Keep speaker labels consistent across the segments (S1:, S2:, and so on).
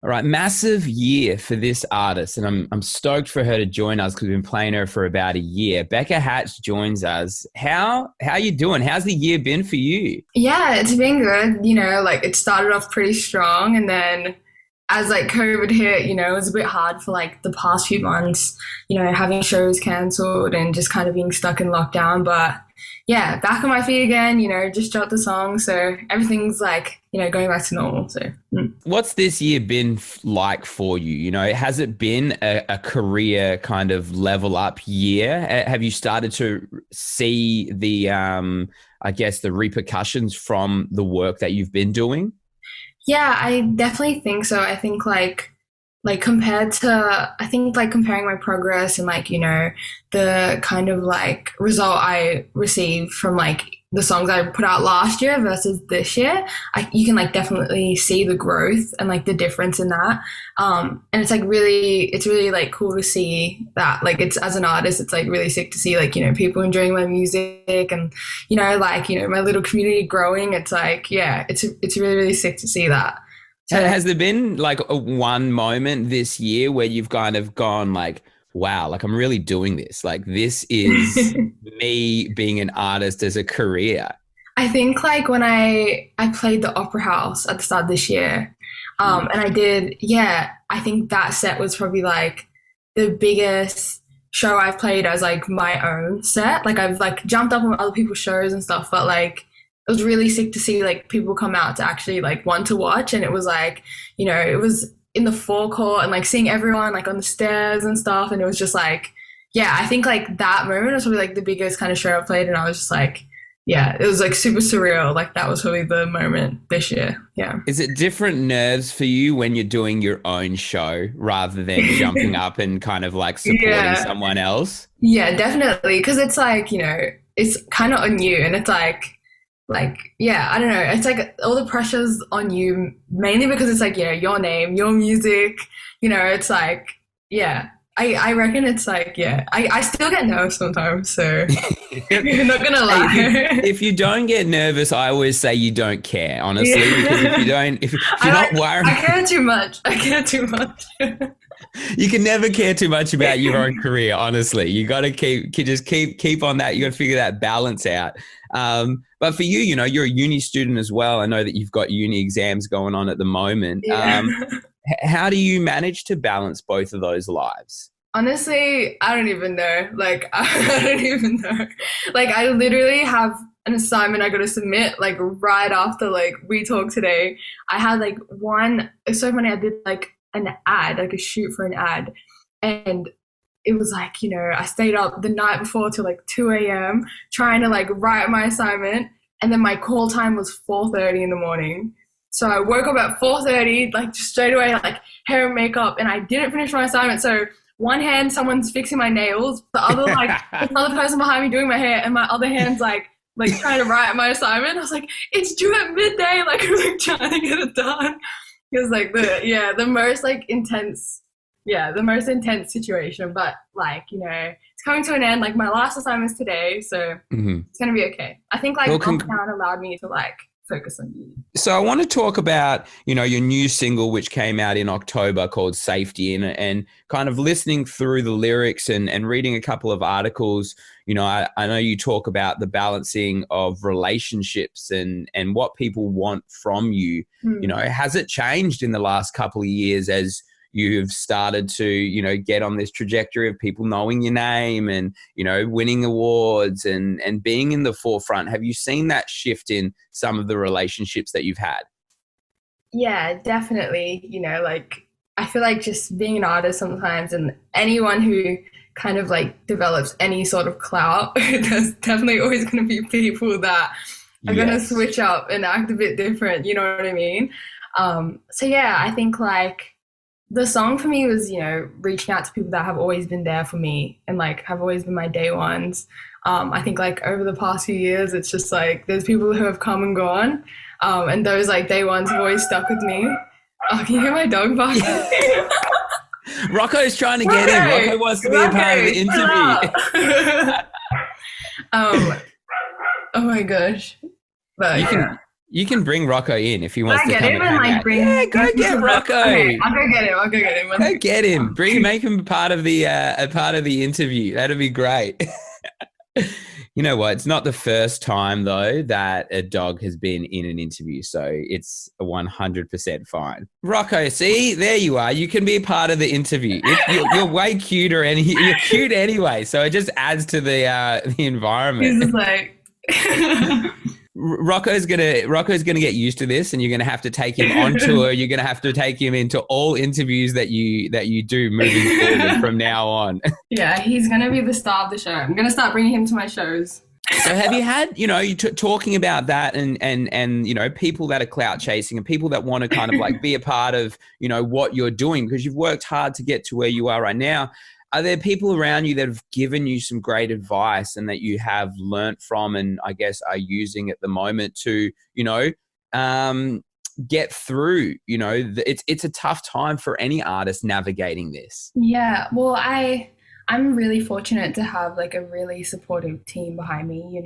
S1: All right, massive year for this artist, and I'm stoked for her to join us because we've been playing her for about a year. Becca Hatch joins us. How you doing? How's the year been for you?
S2: Yeah, it's been good. Like it started off pretty strong and then as like COVID hit, it was a bit hard for like the past few months, having shows cancelled and just kind of being stuck in lockdown. But yeah, back on my feet again, just dropped the song. So everything's like, going back to normal. So
S1: What's this year been like for you? Has it been a career kind of level up year? Have you started to see I guess, the repercussions from the work that you've been doing?
S2: yeah, I definitely think so. I think like compared to I think like comparing my progress and like the kind of like result I received from like the songs I put out last year versus this year, you can like definitely see the growth and like the difference in that. And it's really like cool to see that like it's as an artist, it's like really sick to see like people enjoying my music and my little community growing. It's like yeah, it's really really sick to see that. So
S1: Has there been like a one moment this year where you've kind of gone like, wow, like I'm really doing this. Like this is me being an artist as a career.
S2: I think like when I played the Opera House at the start of this year, and I did, yeah, I think that set was probably like the biggest show I've played as like my own set. Like I've like jumped up on other people's shows and stuff, but like it was really sick to see like people come out to actually like want to watch, and it was like it was in the forecourt and like seeing everyone like on the stairs and stuff, and it was just like yeah, I think like that moment was probably like the biggest kind of show I played, and I was just like yeah, it was like super surreal. Like that was probably the moment this year. Yeah.
S1: Is it different nerves for you when you're doing your own show rather than jumping up and kind of like supporting
S2: Yeah.
S1: someone else?
S2: Yeah, definitely. Cause it's like, it's kind of on you and it's like, yeah, I don't know. It's like all the pressure's on you mainly because it's like, your name, your music, it's like, yeah. I reckon it's like, yeah, I still get nervous sometimes. So I'm not gonna lie.
S1: If you don't get nervous, I always say you don't care, honestly, because if you
S2: Yeah.
S1: don't, if you're not
S2: I
S1: worried,
S2: care too much. I care too much.
S1: you can never care too much about your own career. Honestly, you got to keep on that. You got to figure that balance out. But for you, you're a uni student as well. I know that you've got uni exams going on at the moment.
S2: Yeah.
S1: How do you manage to balance both of those lives?
S2: Honestly, I don't even know. Like, I don't even know. Like, I literally have an assignment I got to submit, like, right after, like, we talked today. I had, like, it's so funny. I did, like, an ad, like, a shoot for an ad. And it was like, I stayed up the night before till, like, 2 a.m. trying to, like, write my assignment. And then my call time was 4:30 in the morning. So I woke up at 4:30, like, just straight away, like, hair and makeup. And I didn't finish my assignment. So one hand someone's fixing my nails, the other like there's another person behind me doing my hair, and my other hand's like trying to write my assignment. I was like, it's due at midday, like I'm like trying to get it done. It was like the most like intense the most intense situation. But like, it's coming to an end. Like my last assignment's today, so
S1: Mhm.
S2: it's gonna be okay. I think like
S1: Well,
S2: lockdown allowed me to like focus on you.
S1: So I want to talk about, your new single, which came out in October called Safety, and kind of listening through the lyrics and reading a couple of articles. I know you talk about the balancing of relationships and what people want from you. Has it changed in the last couple of years as you've started to, get on this trajectory of people knowing your name and, winning awards and being in the forefront? Have you seen that shift in some of the relationships that you've had?
S2: Yeah, definitely. Like I feel like just being an artist sometimes and anyone who kind of like develops any sort of clout, there's definitely always going to be people that are going to
S1: Yes.
S2: switch up and act a bit different. You know what I mean? So yeah, I think like the song for me was, reaching out to people that have always been there for me and like have always been my day ones. I think like over the past few years, it's just like there's people who have come and gone. And those like day ones have always stuck with me. Oh, can you hear my dog barking?
S1: Rocco's trying to get in. Rocco wants to be a part of the interview.
S2: um, oh my gosh. But
S1: You
S2: yeah.
S1: can You can bring Rocco in if he
S2: Can
S1: wants
S2: I
S1: to
S2: get
S1: come
S2: him
S1: and
S2: and
S1: hang
S2: like
S1: out. Yeah,
S2: bring
S1: go
S2: him
S1: get
S2: to the?
S1: Rocco.
S2: Okay, I'll go get him. I'll go get him.
S1: Go get him. Make him part of the interview. That'd be great. You know what? It's not the first time though that a dog has been in an interview, so it's 100% fine. Rocco, see, there you are. You can be a part of the interview. You're way cuter, and you're cute anyway, so it just adds to the environment.
S2: He's just like.
S1: Rocco's gonna get used to this, and you're gonna have to take him on tour. You're gonna have to take him into all interviews that you do moving forward from now on.
S2: Yeah, he's gonna be the star of the show. I'm gonna start bringing him to my shows.
S1: So have you had, you talking about that and people that are clout chasing and people that want to kind of like be a part of, what you're doing because you've worked hard to get to where you are right now. Are there people around you that have given you some great advice and that you have learnt from and I guess are using at the moment to, get through, it's a tough time for any artist navigating this.
S2: Yeah, well, I'm really fortunate to have like a really supportive team behind me,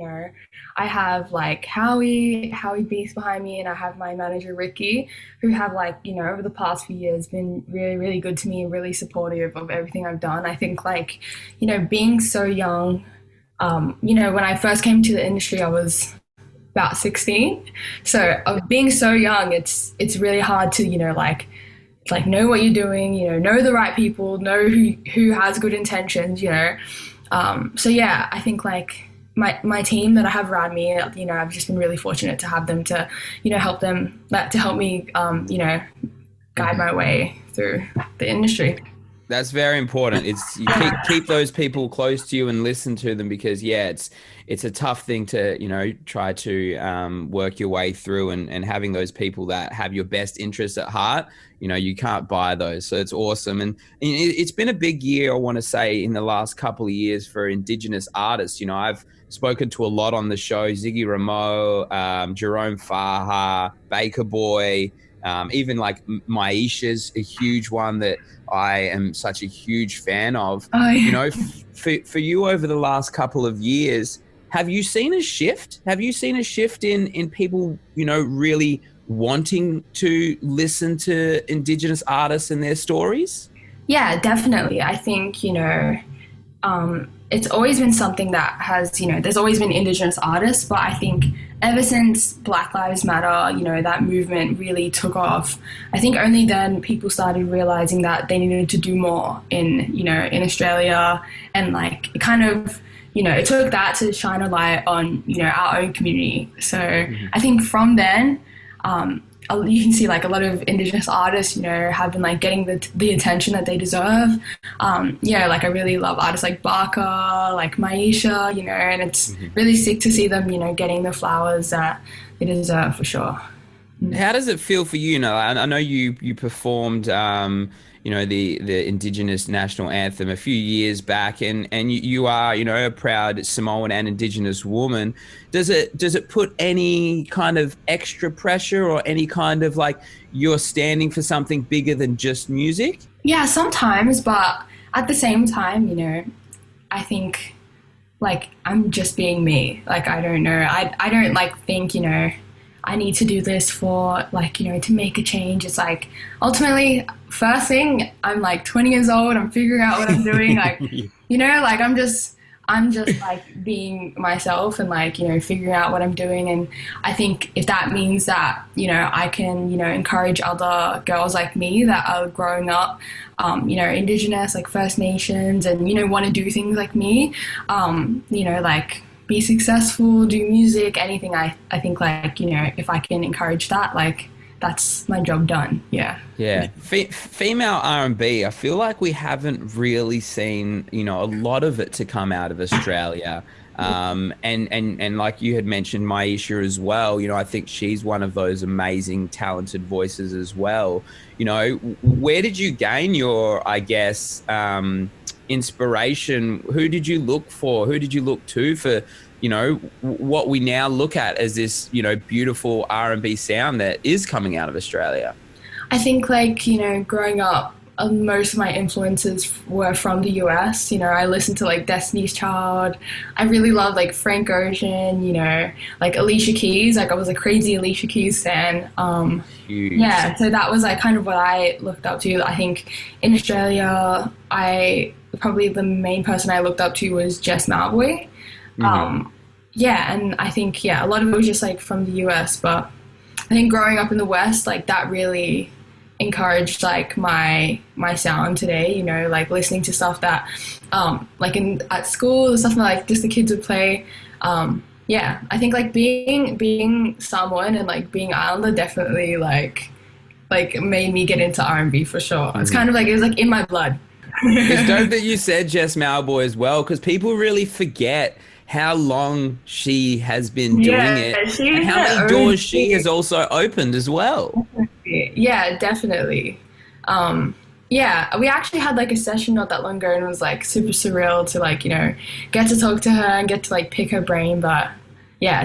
S2: I have like Howie Beast behind me, and I have my manager Ricky, who have like, over the past few years been really, really good to me and really supportive of everything I've done. I think like, being so young, when I first came to the industry, I was about 16. So of being so young, it's really hard to, like know what you're doing, know the right people, know who has good intentions, So yeah, I think like my team that I have around me, I've just been really fortunate to have them to, help them, to help me, guide my way through the industry.
S1: That's very important. It's you keep those people close to you and listen to them because it's a tough thing to try to work your way through and having those people that have your best interests at heart. You can't buy those, so it's awesome. And it's been a big year, I want to say, in the last couple of years for Indigenous artists. I've spoken to a lot on the show: Ziggy Rameau, Jerome Faha, Baker Boy. Even like Maisha's a huge one that I am such a huge fan of.
S2: Oh, yeah.
S1: For you over the last couple of years, have you seen a shift? Have you seen a shift in people, really wanting to listen to Indigenous artists and their stories?
S2: Yeah, definitely. I think, it's always been something that has, there's always been Indigenous artists, but I think ever since Black Lives Matter, that movement really took off. I think only then people started realizing that they needed to do more in Australia, and like it kind of, it took that to shine a light on, our own community. So I think from then, you can see like a lot of Indigenous artists, have been like getting the attention that they deserve. Like I really love artists like Barker, like Maisha, and it's really sick to see them, getting the flowers that they deserve for sure.
S1: How does it feel for you? I know you performed, the Indigenous national anthem a few years back, and you are, a proud Samoan and Indigenous woman. Does it put any kind of extra pressure or any kind of like you're standing for something bigger than just music?
S2: Yeah, sometimes, but at the same time, I think like I'm just being me. Like, I don't know. I don't like think, I need to do this for like, to make a change. It's like ultimately first thing, I'm like 20 years old. I'm figuring out what I'm doing. Like, like I'm just like being myself and like, figuring out what I'm doing. And I think if that means that, I can, encourage other girls like me that are growing up, Indigenous, like First Nations and, want to do things like me, like be successful, do music, anything. I think like, if I can encourage that, like that's my job done. Yeah. Female
S1: R&B, I feel like we haven't really seen, a lot of it to come out of Australia. And like you had mentioned, Maisha as well, I think she's one of those amazing, talented voices as well. Where did you gain your, I guess, inspiration? Who did you look for? Who did you look to for, what we now look at as this, beautiful R&B sound that is coming out of Australia?
S2: I think like, growing up, most of my influences were from the US. You know, I listened to like Destiny's Child. I really love like Frank Ocean, you know, like Alicia Keys. Like I was a crazy Alicia Keys fan.
S1: Huge.
S2: Yeah, so that was like kind of what I looked up to. I think in Australia, I probably the main person I looked up to was Jess Malboy.
S1: Hmm.
S2: Yeah, and I think a lot of it was just like from the US, but I think growing up in the West, like that really encouraged like my sound today, you know, like listening to stuff that like in at school, the stuff that like just the kids would play. Yeah, I think like being Samoan and like being Islander definitely like made me get into R&B for sure. It's kind of like it was like in my blood.
S1: It's dope that you said Jess Malboy as well, because people really forget how long she has been doing
S2: Yeah,
S1: it and
S2: she's
S1: how
S2: the
S1: many doors she
S2: OG.
S1: has also opened as well.
S2: Yeah, definitely. Yeah, we actually had like a session not that long ago and it was like super surreal to like, you know, get to talk to her and get to like pick her brain. But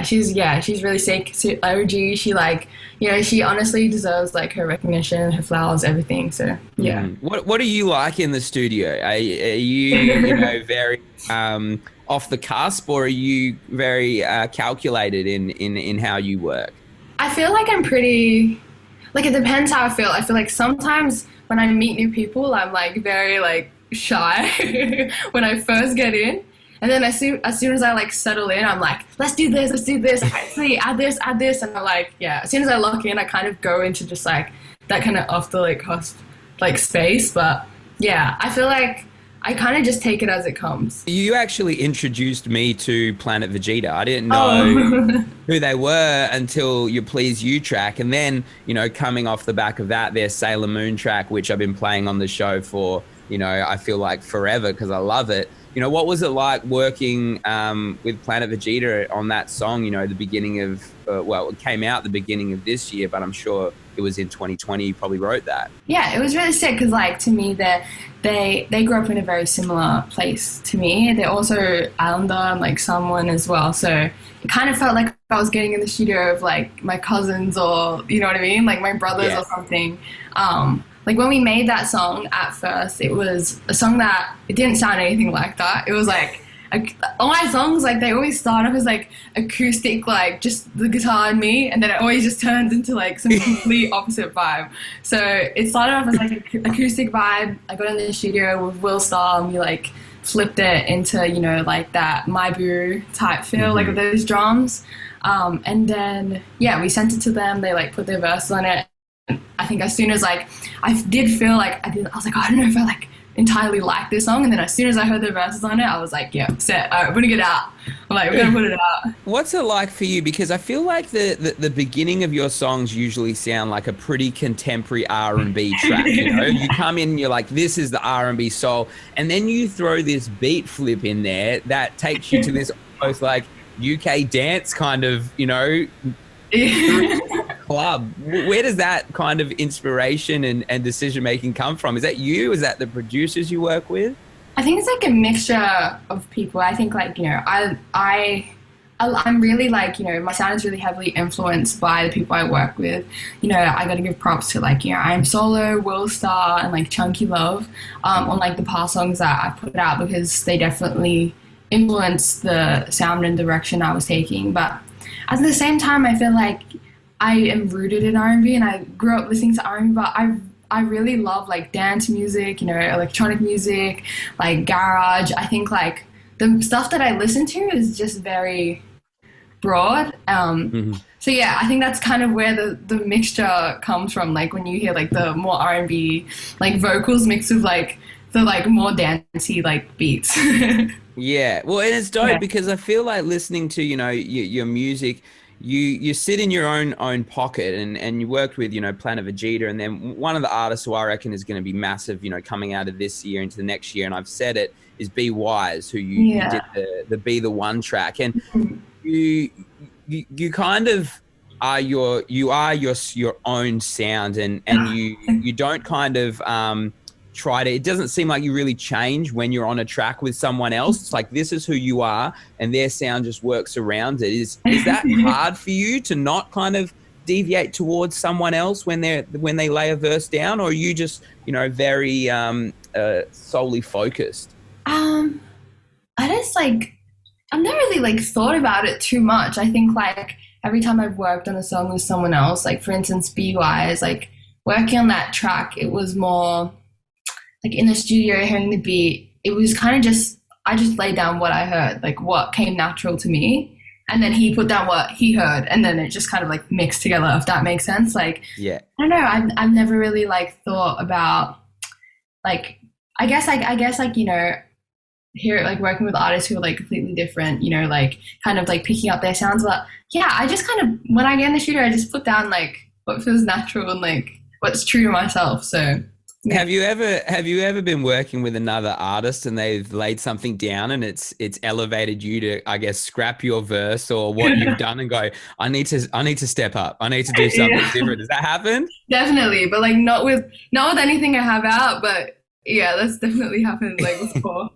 S2: she's really sick, OG. She like, you know, she honestly deserves like her recognition, her flowers, everything. So yeah.
S1: What are you like in the studio? Are you, very off the cusp, or are you very calculated in how you work?
S2: I feel like I'm pretty like it depends how I feel. I feel like sometimes when I meet new people, I'm like very like shy when I first get in. And then as soon as I like settle in, I'm like, let's do this. Actually, add this, and I'm like, yeah. As soon as I lock in, I kind of go into just like that kind of off the like cusp like space. But yeah, I feel like I kind of just take it as it comes.
S1: You actually introduced me to Planet Vegeta. I didn't know
S2: Oh,
S1: who they were until your Please You track. And then, coming off the back of that, their Sailor Moon track, which I've been playing on the show for, I feel like forever because I love it. What was it like working with Planet Vegeta on that song, the beginning of, it came out the beginning of this year, but I'm sure it was in 2020 you probably wrote that.
S2: yeah, it was really sick because, like, to me, they grew up in a very similar place to me. They're also Islander and like someone as well, so it kind of felt like I was getting in the studio of like my cousins or you know what I mean, like my brothers or
S1: Yes.
S2: something. Like when we made that song at first, it was a song that it didn't sound anything like that. It was like all my songs, like they always start off as like acoustic, like just the guitar and me, and then it always just turns into like some complete opposite vibe. So it started off as like an acoustic vibe. I got in the studio with Will Starr and we like flipped it into, you know, like that My Boo type feel, like with those drums. And then yeah, we sent it to them. They like put their verses on it. I think as soon as like I did feel like I was like, oh, I don't know if I like entirely like this song, and then as soon as I heard the verses on it, I was like, yeah, set. All right, we're gonna get it out. I'm like, we're gonna put it out.
S1: What's it like for you? Because I feel like the beginning of your songs usually sound like a pretty contemporary R&B track. You come in, and you're like, this is the R&B soul, and then you throw this beat flip in there that takes you to this almost like UK dance kind of, club. Where does that kind of inspiration and decision making come from? Is that you? Is that the producers you work with?
S2: I think it's like a mixture of people. I think like, you know, I'm really like, you know, my sound is really heavily influenced by the people I work with. You know, I got to give props to like, you know, I'm Solo, Will Star, and like Chunky Love on like the past songs that I put out because they definitely influenced the sound and direction I was taking. But at the same time, I feel like I am rooted in R&B and I grew up listening to R&B, but I really love like dance music, you know, electronic music, like garage. I think like the stuff that I listen to is just very broad. So yeah, I think that's kind of where the mixture comes from. Like when you hear like the more R&B like vocals mixed with like the like more dancey like beats.
S1: Yeah, well, and it's dope
S2: Yeah.
S1: because I feel like listening to your music, you sit in your own pocket, and you worked with Planet Vegeta, and then one of the artists who I reckon is going to be massive, coming out of this year into the next year, and I've said it, is Be Wise, who you
S2: Yeah.
S1: did the Be the One track, and you kind of are your own sound, and you don't kind of try to, it doesn't seem like you really change when you're on a track with someone else. It's like this is who you are and their sound just works around it. Is that hard for you to not kind of deviate towards someone else when they lay a verse down, or are you just, very solely focused?
S2: Um, I just like I've never really like thought about it too much. I think like every time I've worked on a song with someone else, like for instance, Be Wise, like working on that track, it was more like in the studio hearing the beat. It was kind of just I just laid down what I heard, like what came natural to me, and then he put down what he heard, and then it just kind of like mixed together. If that makes sense, like
S1: Yeah.
S2: I don't know. I've never really like thought about like I guess like here like working with artists who are like completely different, like kind of like picking up their sounds. But yeah, I just kind of when I get in the studio, I just put down like what feels natural and like what's true to myself. So yeah.
S1: Have you ever been working with another artist and they've laid something down and it's elevated you to, I guess, scrap your verse or what you've done and go, I need to step up. I need to do something
S2: Yeah,
S1: different. Does that happen?
S2: definitely, but like not with anything I have out. But yeah, that's definitely happened like before.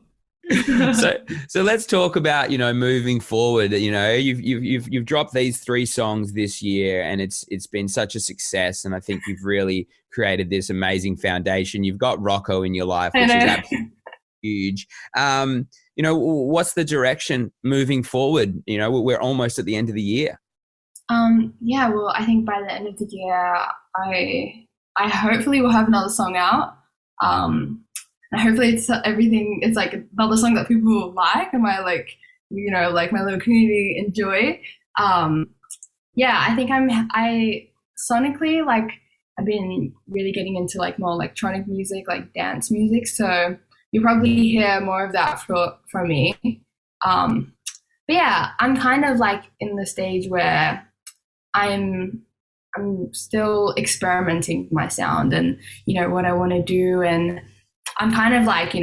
S1: so so let's talk about moving forward. You've dropped these 3 songs this year and it's been such a success, and I think you've really created this amazing foundation. You've got Rocco in your life,
S2: I
S1: which is
S2: know.
S1: absolutely huge. What's the direction moving forward? We're almost at the end of the year.
S2: Yeah, well, I think by the end of the year, I hopefully will have another song out. And hopefully it's everything. It's like another song that people will like, and my like like my little community enjoy. Yeah, I think I sonically like I've been really getting into like more electronic music, like dance music. So you'll probably hear more of that from me. But yeah, I'm kind of like in the stage where I'm still experimenting with my sound and what I want to do, and I'm kind of like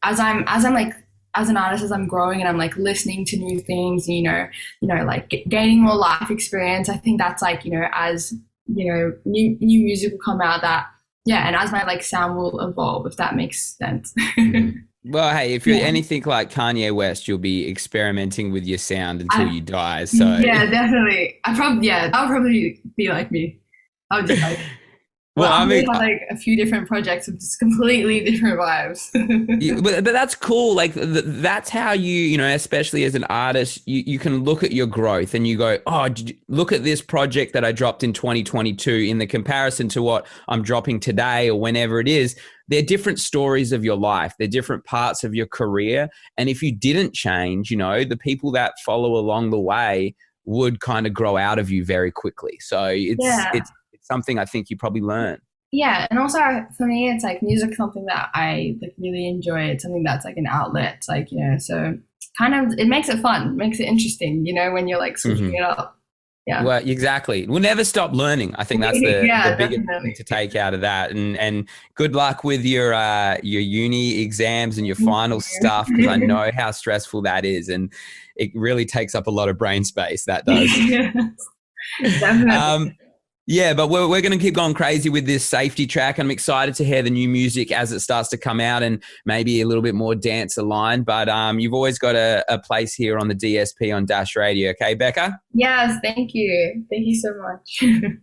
S2: as I'm like as an artist, as I'm growing and I'm like listening to new things, like gaining more life experience. I think that's like as new music will come out that yeah, and as my like sound will evolve, if that makes sense.
S1: Mm. Well, hey, if you're
S2: Yeah.
S1: anything like Kanye West, you'll be experimenting with your sound until
S2: I,
S1: you die. So,
S2: yeah, definitely. That would probably be like me. I would just like, well,
S1: well,
S2: I
S1: I
S2: would
S1: mean,
S2: have like a few different projects with just completely different vibes.
S1: but that's cool. Like that's how especially as an artist, you can look at your growth and you go, oh, look at this project that I dropped in 2022 in the comparison to what I'm dropping today or whenever it is. They're different stories of your life. They're different parts of your career. And if you didn't change, the people that follow along the way would kind of grow out of you very quickly. So it's
S2: Yeah.
S1: it's it's something I think you probably learn.
S2: Yeah, and also for me, it's like music something that I like really enjoy. It's something that's like an outlet. It's like so kind of it makes it fun, makes it interesting. When you're like switching
S1: Mhm.
S2: it up. Yeah,
S1: Well, exactly. We'll never stop learning. I think that's the
S2: yeah,
S1: biggest thing
S2: definitely.
S1: to take out of that. And good luck with your uni exams and your
S2: Thank
S1: final stuff, because I
S2: you.
S1: know how stressful that is, and it really takes up a lot of brain space. That does.
S2: Yeah, definitely.
S1: um, yeah, but we're going to keep going crazy with this safety track. I'm excited to hear the new music as it starts to come out and maybe a little bit more dance aligned. But you've always got a place here on the DSP on Dash Radio. Okay, Becca?
S2: Yes, thank you. Thank you so much.